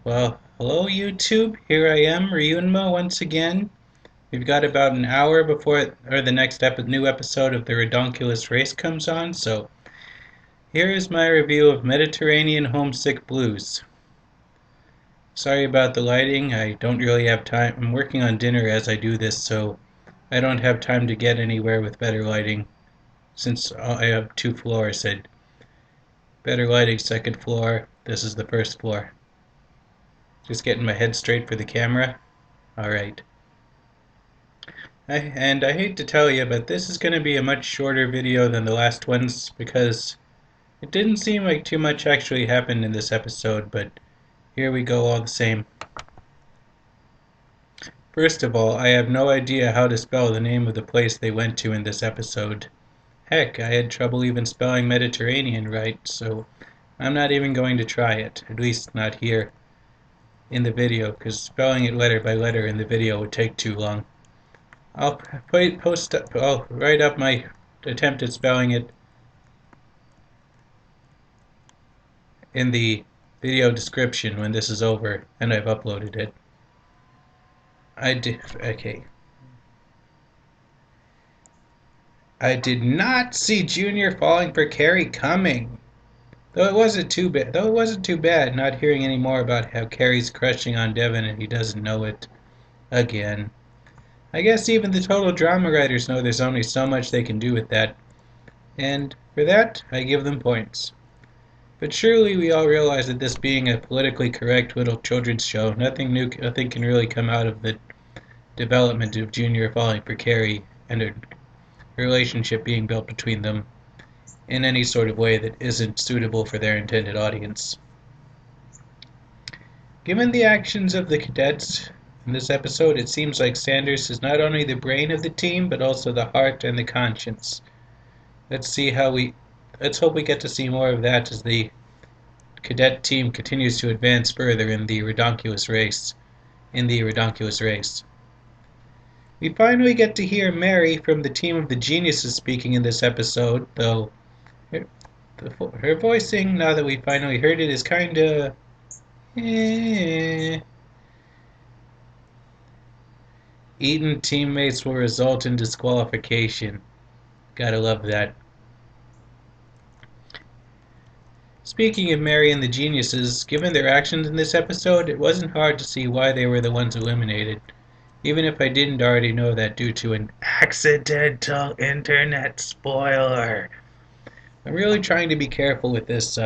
Well, hello YouTube. Here I am, Ryunma, once again. We've got about an hour before the next new episode of the Ridonculous race comes on, so here is my review of Mediterranean Homesick Blues. Sorry about the lighting, I don't really have time. I'm working on dinner as I do this, so I don't have time to get anywhere with better lighting, since I have two floors. Better lighting, second floor, this is the first floor. Just getting my head straight for the camera. Alright. And I hate to tell you, but this is going to be a much shorter video than the last ones because it didn't seem like too much actually happened in this episode, but here we go all the same. First of all, I have no idea how to spell the name of the place they went to in this episode. Heck, I had trouble even spelling Mediterranean right, so I'm not even going to try it, at least not here in the video, because spelling it letter by letter in the video would take too long. I'll write up my attempt at spelling it in the video description when this is over and I've uploaded it. Okay. I did not see Junior falling for Carrie coming. Though it wasn't too bad not hearing any more about how Carrie's crushing on Devin and he doesn't know it again. I guess even the total drama writers know there's only so much they can do with that, and for that I give them points. But surely we all realize that this being a politically correct little children's show, nothing can really come out of the development of Junior falling for Carrie and a relationship being built between them in any sort of way that isn't suitable for their intended audience. Given the actions of the cadets in this episode, it seems like Sanders is not only the brain of the team, but also the heart and the conscience. Let's hope we get to see more of that as the cadet team continues to advance further in the Ridonculous race. We finally get to hear Mary from the team of the geniuses speaking in this episode, though her voicing, now that we finally heard it, is kinda Eaten teammates will result in disqualification. Gotta love that. Speaking of Mary and the geniuses, given their actions in this episode, it wasn't hard to see why they were the ones eliminated, even if I didn't already know that due to an accidental internet spoiler. I'm really trying to be careful with this,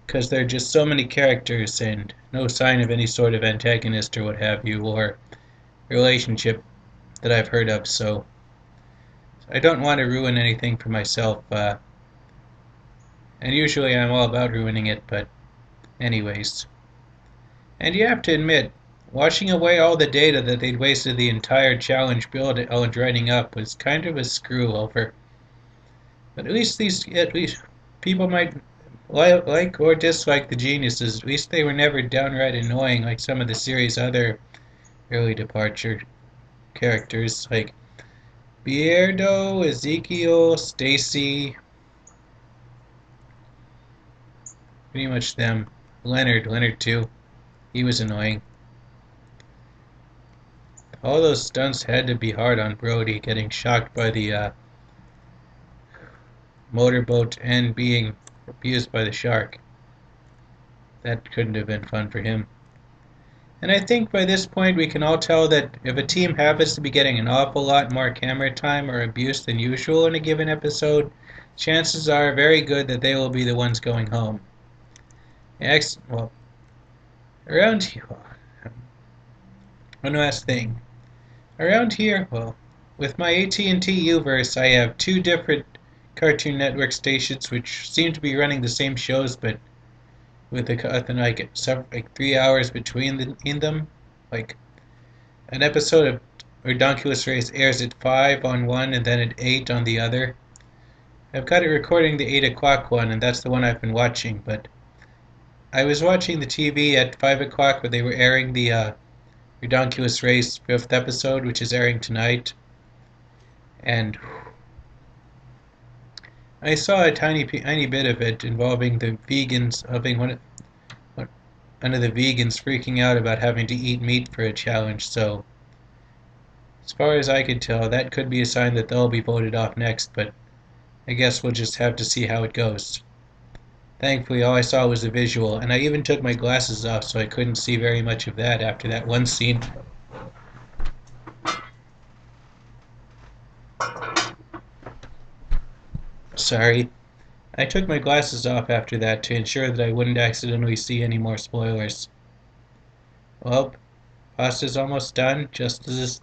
because there are just so many characters and no sign of any sort of antagonist or what have you, or relationship that I've heard of, so I don't want to ruin anything for myself, and usually I'm all about ruining it, but anyways. And you have to admit, washing away all the data that they'd wasted the entire challenge build on writing up was kind of a screw over. But at least people might like or dislike the geniuses. At least they were never downright annoying like some of the series' other early departure characters, like Beardo, Ezekiel, Stacy. Pretty much them. Leonard too. He was annoying. All those stunts had to be hard on Brody, getting shocked by the motorboat and being abused by the shark. That couldn't have been fun for him. And I think by this point we can all tell that if a team happens to be getting an awful lot more camera time or abuse than usual in a given episode, chances are very good that they will be the ones going home. Around here, one last thing. Around here, with my AT&T U-verse, I have two different Cartoon Network stations which seem to be running the same shows, but with like 3 hours between in them. Like an episode of Ridonculous Race airs at 5 on one and then at 8 on the other. I've got it recording the 8 o'clock one, and that's the one I've been watching, but I was watching the TV at 5 o'clock where they were airing the Ridonculous Race 5th episode, which is airing tonight, and I saw a tiny bit of it involving the vegans having one of the vegans freaking out about having to eat meat for a challenge, so as far as I can tell, that could be a sign that they'll be voted off next, but I guess we'll just have to see how it goes. Thankfully, all I saw was a visual, and I even took my glasses off so I couldn't see very much of that after that one scene. Sorry. I took my glasses off after that to ensure that I wouldn't accidentally see any more spoilers. Well, pasta's almost done, just as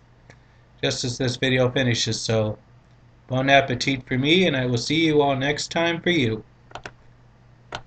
this video finishes, so bon appetit for me, and I will see you all next time for you.